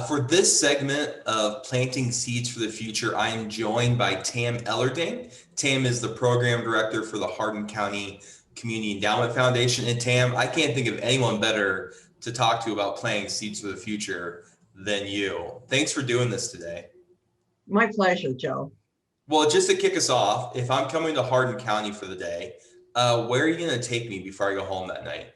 For this segment of Planting Seeds for the Future, I am joined by Tam Ellerding. Tam is the program director for the Hardin County Community Endowment Foundation. And Tam, I can't think of anyone better to talk to about planting seeds for the future than you. Thanks for doing this today. My pleasure, Joe. Well, just to kick us off, if I'm coming to Hardin County for the day, where are you going to take me before I go home that night?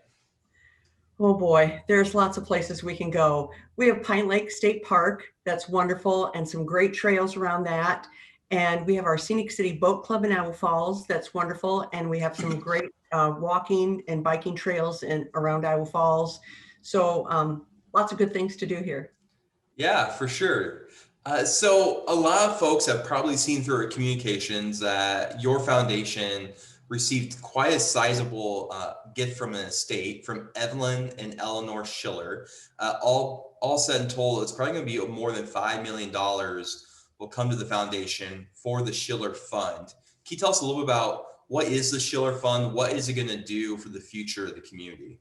Oh boy, there's lots of places we can go. We have Pine Lake State Park, that's wonderful, and some great trails around that. And we have our Scenic City Boat Club in Iowa Falls, that's wonderful. And we have some great walking and biking trails around Iowa Falls. So lots of good things to do here. Yeah, for sure. So a lot of folks have probably seen through our communications that your foundation received quite a sizable gift from an estate from Evelyn and Eleanor Schiller. All said and told, it's probably going to be more than $5 million will come to the foundation for the Schiller Fund. Can you tell us a little bit about what is the Schiller Fund? What is it going to do for the future of the community?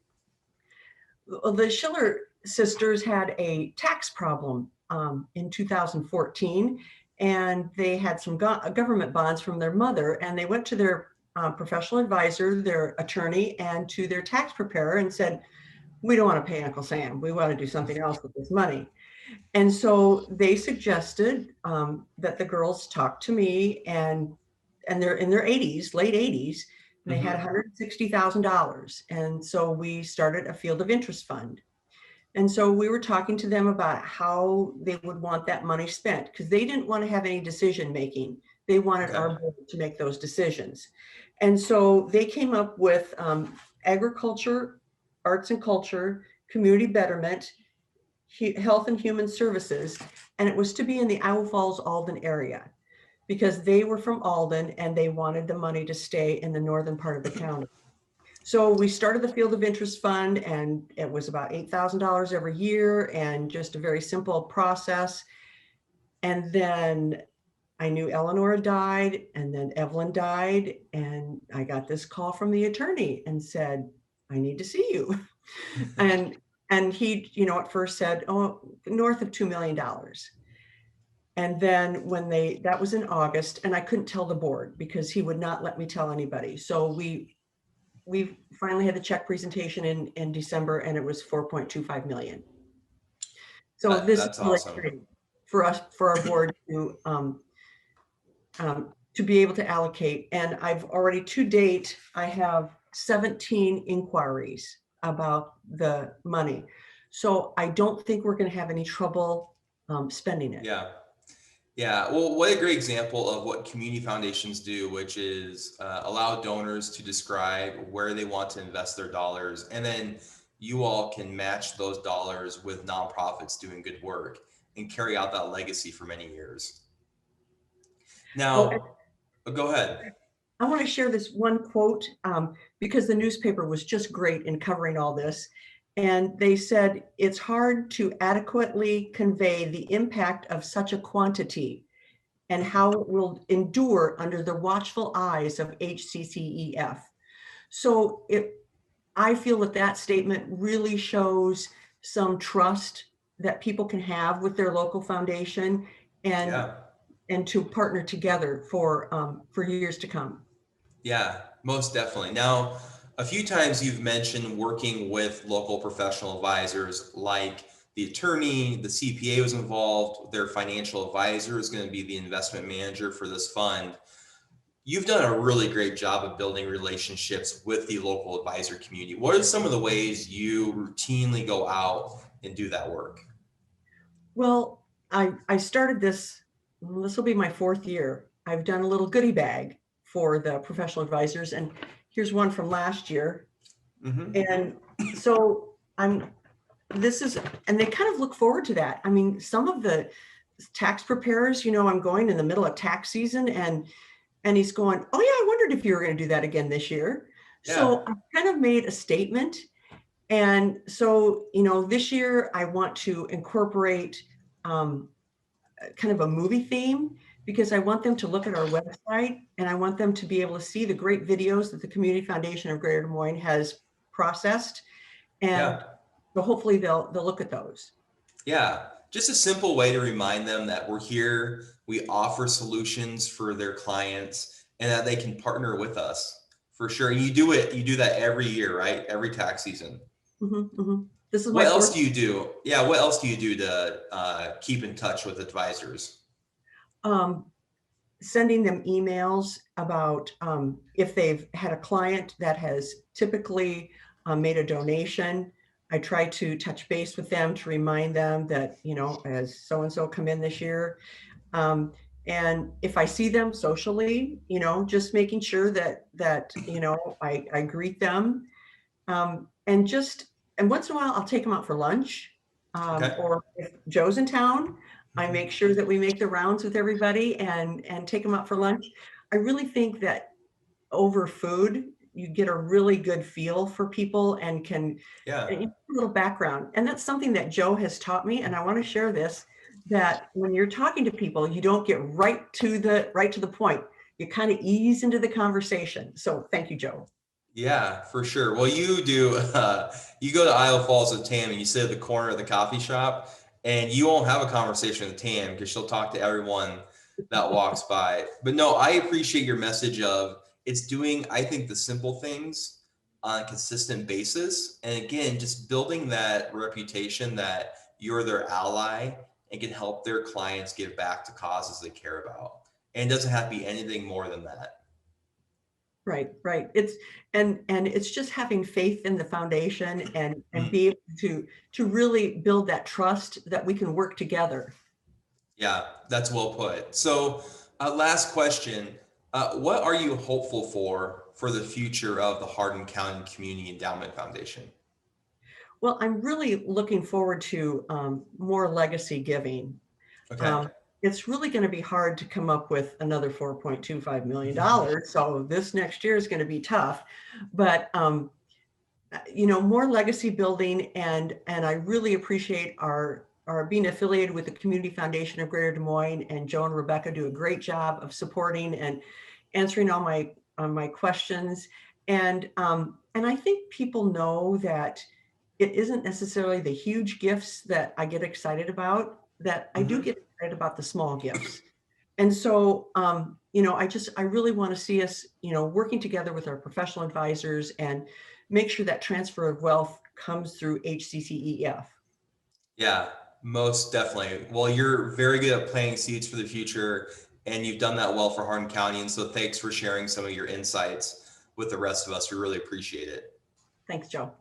Well, the Schiller sisters had a tax problem in 2014, and they had some government bonds from their mother, and they went to their professional advisor, their attorney, and to their tax preparer and said, we don't want to pay Uncle Sam. We want to do something else with this money. And so they suggested that the girls talk to me, and they're in their 80s, late 80s, and they had $160,000. And so we started a field of interest fund. And so we were talking to them about how they would want that money spent, because they didn't want to have any decision making. They wanted our board to make those decisions. And so they came up with agriculture, arts and culture, community betterment, health and human services, and it was to be in the Iowa Falls, Alden area, because they were from Alden and they wanted the money to stay in the northern part of the county. So we started the Field of Interest Fund, and it was about $8,000 every year and just a very simple process. And then I knew Eleanor died, and then Evelyn died, and I got this call from the attorney and said, I need to see you. and he, at first said, oh, north of $2 million. And then that was in August, and I couldn't tell the board because he would not let me tell anybody. So we finally had the check presentation in December, and it was 4.25 million. So this is really awesome great for us, for our board to be able to allocate. And I've already, to date, I have 17 inquiries about the money. So I don't think we're going to have any trouble spending it. Yeah. Well, what a great example of what community foundations do, which is allow donors to describe where they want to invest their dollars. And then you all can match those dollars with nonprofits doing good work and carry out that legacy for many years. Now, go ahead. I want to share this one quote because the newspaper was just great in covering all this. And they said, it's hard to adequately convey the impact of such a quantity and how it will endure under the watchful eyes of HCCEF. So I feel that statement really shows some trust that people can have with their local foundation and to partner together for years to come. Yeah, most definitely. Now, a few times you've mentioned working with local professional advisors, like the attorney, the CPA was involved, their financial advisor is going to be the investment manager for this fund. You've done a really great job of building relationships with the local advisor community. What are some of the ways you routinely go out and do that work? Well, I started this will be my 4th year. I've done a little goodie bag for the professional advisors, and here's one from last year. And so and they kind of look forward to that. I mean, some of the tax preparers, I'm going in the middle of tax season, and he's going, oh yeah, I wondered if you were going to do that again this year. Yeah. So I kind of made a statement. And so, this year I want to incorporate kind of a movie theme, because I want them to look at our website, and I want them to be able to see the great videos that the Community Foundation of Greater Des Moines has processed. And so hopefully they'll look at those. Yeah. just a simple way to remind them that we're here, we offer solutions for their clients, and that they can partner with us for sure. And you do that every year, right? Every tax season. This is What my else fourth. do you do? Yeah, what else do you do to keep in touch with advisors? Um, Sending them emails about if they've had a client that has typically made a donation. I try to touch base with them to remind them that, as so and so come in this year. Um, and if I see them socially, just making sure that I greet them. And once in a while, I'll take them out for lunch. Okay. Or if Joe's in town, I make sure that we make the rounds with everybody and take them out for lunch. I really think that over food, you get a really good feel for people and Yeah. a little background. And that's something that Joe has taught me. And I want to share this, that when you're talking to people, you don't get right to the point. You kind of ease into the conversation. So thank you, Joe. Yeah, for sure. Well, you do. You go to Iowa Falls with Tam, and you sit at the corner of the coffee shop, and you won't have a conversation with Tam because she'll talk to everyone that walks by. But no, I appreciate your message of it's doing, I think, the simple things on a consistent basis, and again, just building that reputation that you're their ally and can help their clients give back to causes they care about. And it doesn't have to be anything more than that. Right, right. And it's just having faith in the foundation and Mhm. be able to really build that trust that we can work together. Yeah, that's well put. So, last question. What are you hopeful for the future of the Hardin County Community Endowment Foundation? Well, I'm really looking forward to more legacy giving. Okay. Um, it's really going to be hard to come up with another $4.25 million. So this next year is going to be tough, but more legacy building, and I really appreciate our being affiliated with the Community Foundation of Greater Des Moines, and Joe and Rebecca do a great job of supporting and answering all my questions. And I think people know that it isn't necessarily the huge gifts that I get excited about, that I do Hmm. get excited about the small gifts. And so, I really want to see us, working together with our professional advisors and make sure that transfer of wealth comes through HCCEF. Yeah, most definitely. Well, you're very good at planting seeds for the future, and you've done that well for Hardin County. And so, thanks for sharing some of your insights with the rest of us. We really appreciate it. Thanks, Joe.